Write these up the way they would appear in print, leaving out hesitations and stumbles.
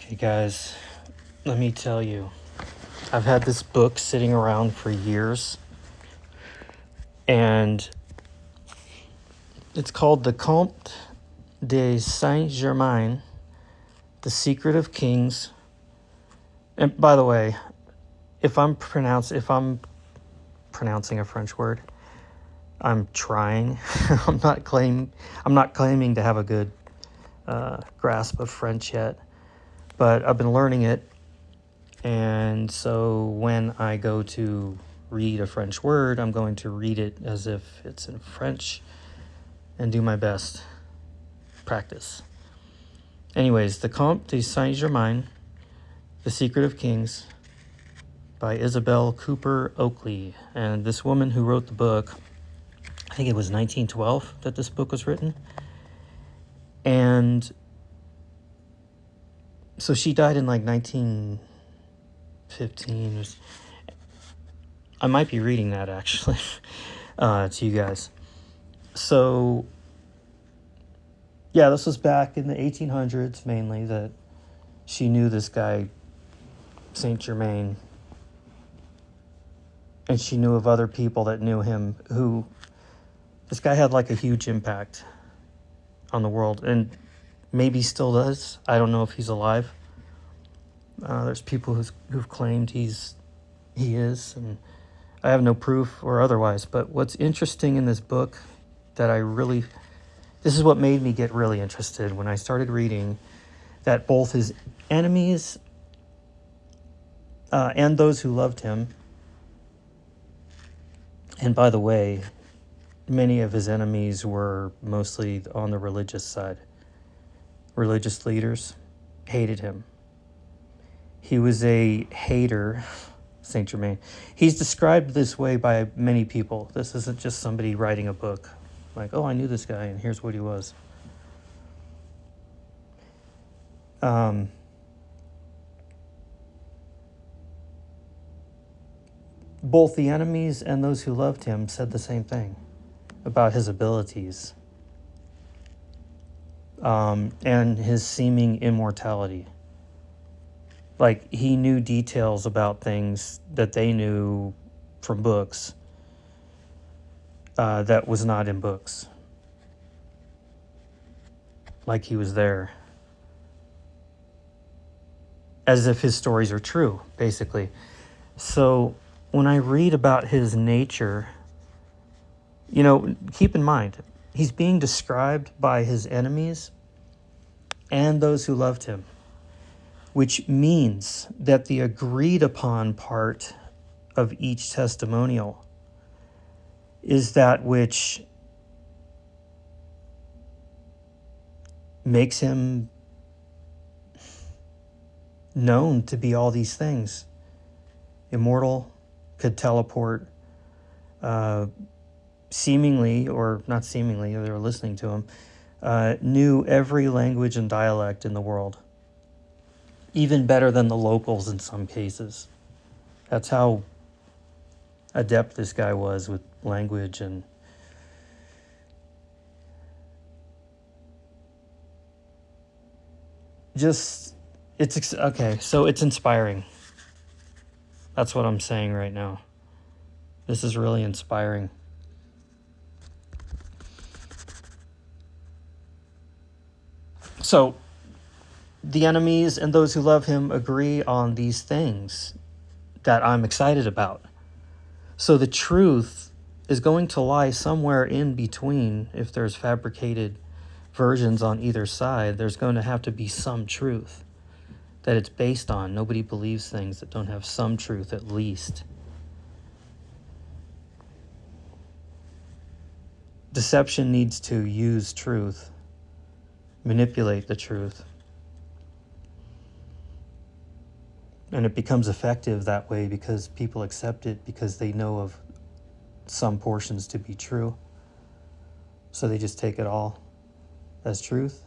Okay, guys, let me tell you, I've had this book sitting around for years, and it's called The Comte de Saint Germain, The Secret of Kings. And by the way, if I'm pronouncing a French word, I'm trying. I'm not claiming to have a good grasp of French yet, but I've been learning it. And so when I go to read a French word, I'm going to read it as if it's in French and do my best. Practice. Anyways, The Comte de Saint Germain, The Secret of Kings, by Isabel Cooper Oakley. And this woman who wrote the book, I think it was 1912 that this book was written. And so she died in like 1915. I might be reading that actually to you guys. So yeah, this was back in the 1800s mainly that she knew this guy, Saint Germain. And she knew of other people that knew him who, this guy had like a huge impact on the world and maybe still does. I don't know if he's alive. There's people who've claimed he is, and I have no proof or otherwise. But what's interesting in this book that this is what made me get really interested when I started reading, that both his enemies and those who loved him, and by the way, many of his enemies were mostly on the religious side. Religious leaders hated him. He was a hater, Saint Germain. He's described this way by many people. This isn't just somebody writing a book. Like, oh, I knew this guy, and here's what he was. Both the enemies and those who loved him said the same thing about his abilities and his seeming immortality. Like, he knew details about things that they knew from books that was not in books. Like he was there. As if his stories are true, basically. So when I read about his nature, keep in mind, he's being described by his enemies and those who loved him, which means that the agreed upon part of each testimonial is that which makes him known to be all these things. Immortal, could teleport, seemingly, or not seemingly, they were listening to him, knew every language and dialect in the world. Even better than the locals in some cases. That's how adept this guy was with language and okay, so it's inspiring. That's what I'm saying right now. This is really inspiring. So, the enemies and those who love him agree on these things that I'm excited about. So the truth is going to lie somewhere in between. If there's fabricated versions on either side, there's going to have to be some truth that it's based on. Nobody believes things that don't have some truth at least. Deception needs to use truth, manipulate the truth. And it becomes effective that way because people accept it because they know of some portions to be true. So they just take it all as truth.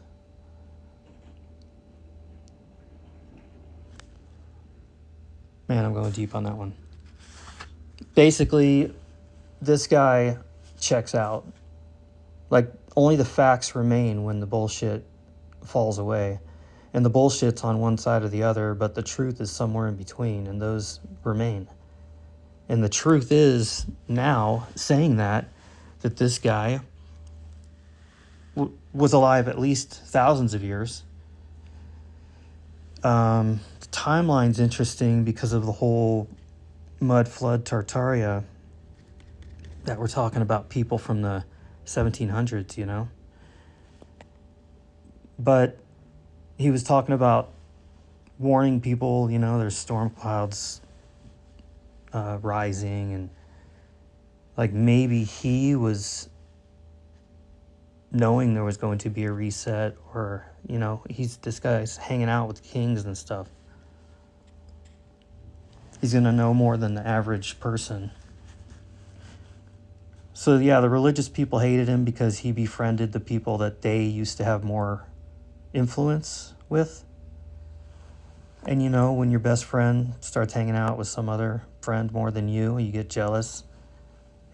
Man, I'm going deep on that one. Basically, this guy checks out. Like, only the facts remain when the bullshit falls away. And the bullshit's on one side or the other, but the truth is somewhere in between, and those remain. And the truth is now saying that this guy was alive at least thousands of years. The timeline's interesting because of the whole mud flood Tartaria that we're talking about, people from the 1700s, you know. But he was talking about warning people, you know, there's storm clouds rising, and like maybe he was knowing there was going to be a reset, or, you know, this guy's hanging out with kings and stuff. He's going to know more than the average person. So yeah, the religious people hated him because he befriended the people that they used to have more influence with. And you know, when your best friend starts hanging out with some other friend more than you get jealous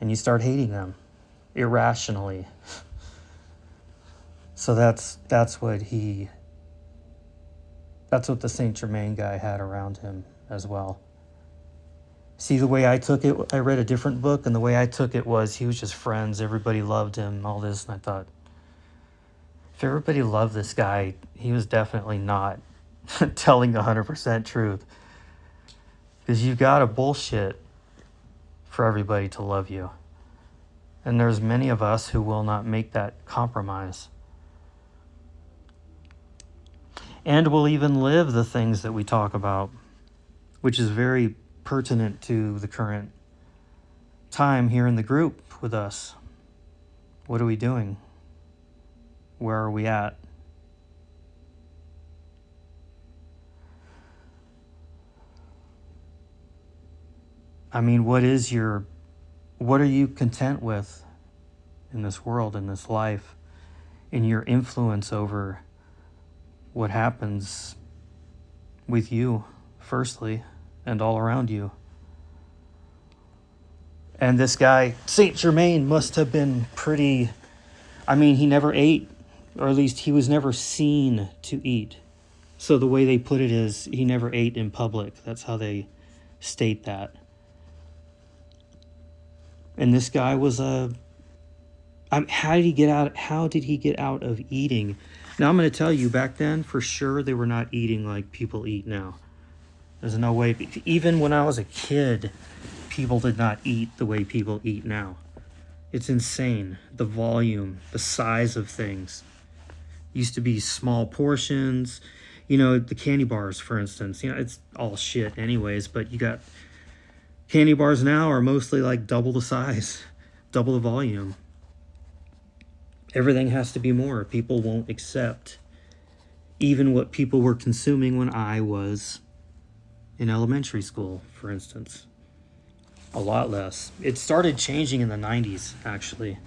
and you start hating them irrationally. So that's what the Saint Germain guy had around him as well. See, the way I took it, I read a different book, and the way I took it was he was just friends. Everybody loved him, all this. And I thought, if everybody loved this guy, he was definitely not telling the 100% truth. Because you've got to bullshit for everybody to love you. And there's many of us who will not make that compromise. And will even live the things that we talk about, which is very pertinent to the current time here in the group with us. What are we doing? Where are we at? I mean, what are you content with in this world, in this life, in your influence over what happens with you, firstly, and all around you? And this guy, Saint Germain, must have been pretty, I mean, he never ate, or at least he was never seen to eat. So the way they put it is he never ate in public. That's how they state that. And this guy was how did he get out of eating? Now I'm going to tell you, back then, for sure, they were not eating like people eat now. There's no way. Even when I was a kid, people did not eat the way people eat now. It's insane. The volume, the size of things. Used to be small portions. You know, the candy bars, for instance. You know, it's all shit anyways, but you got candy bars now are mostly like double the size, double the volume. Everything has to be more. People won't accept even what people were consuming when I was in elementary school, for instance. A lot less. It started changing in the 90s, actually.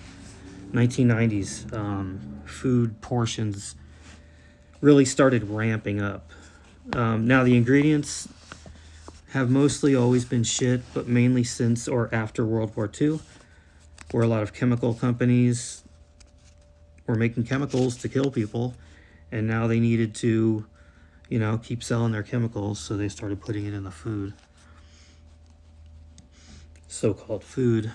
1990s. Food portions really started ramping up. Now the ingredients have mostly always been shit, but mainly since or after World War II, where a lot of chemical companies were making chemicals to kill people, and now they needed to, you know, keep selling their chemicals, so they started putting it in the food. So-called food.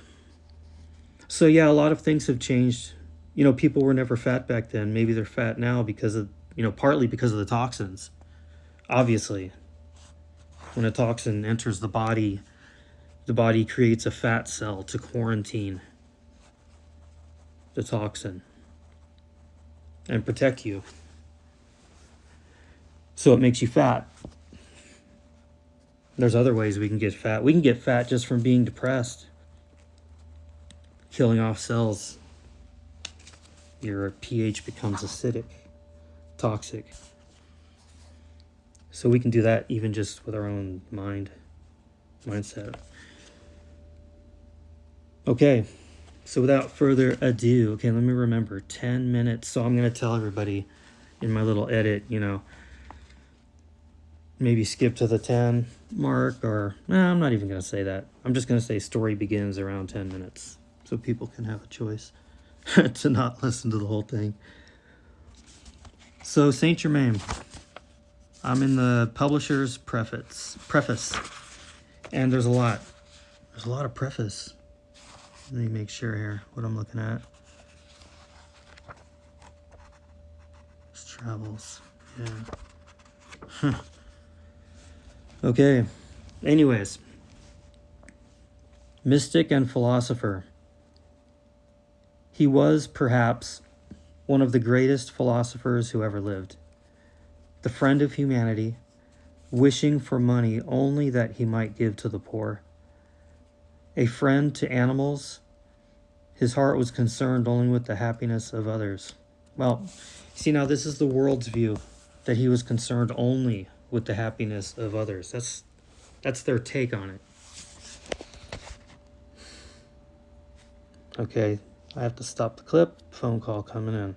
So yeah, a lot of things have changed. You know, people were never fat back then. Maybe they're fat now because of, you know, partly because of the toxins. Obviously, when a toxin enters the body creates a fat cell to quarantine the toxin and protect you. So it makes you fat. There's other ways we can get fat. We can get fat just from being depressed. Killing off cells. Your pH becomes acidic, toxic. So we can do that even just with our own mindset. Okay, so without further ado, okay, let me remember, 10 minutes. So I'm going to tell everybody in my little edit, you know, maybe skip to the 10 mark, or I'm not even going to say that. I'm just going to say story begins around 10 minutes so people can have a choice to not listen to the whole thing. So Saint Germain, I'm in the publisher's preface, and there's a lot. There's a lot of preface. Let me make sure here what I'm looking at. It's travels. Yeah. Okay. Anyways, mystic and philosopher. He was perhaps one of the greatest philosophers who ever lived. The friend of humanity, wishing for money only that he might give to the poor. A friend to animals, his heart was concerned only with the happiness of others. Well, see, now this is the world's view, that he was concerned only with the happiness of others. That's their take on it. Okay, I have to stop the clip. Phone call coming in.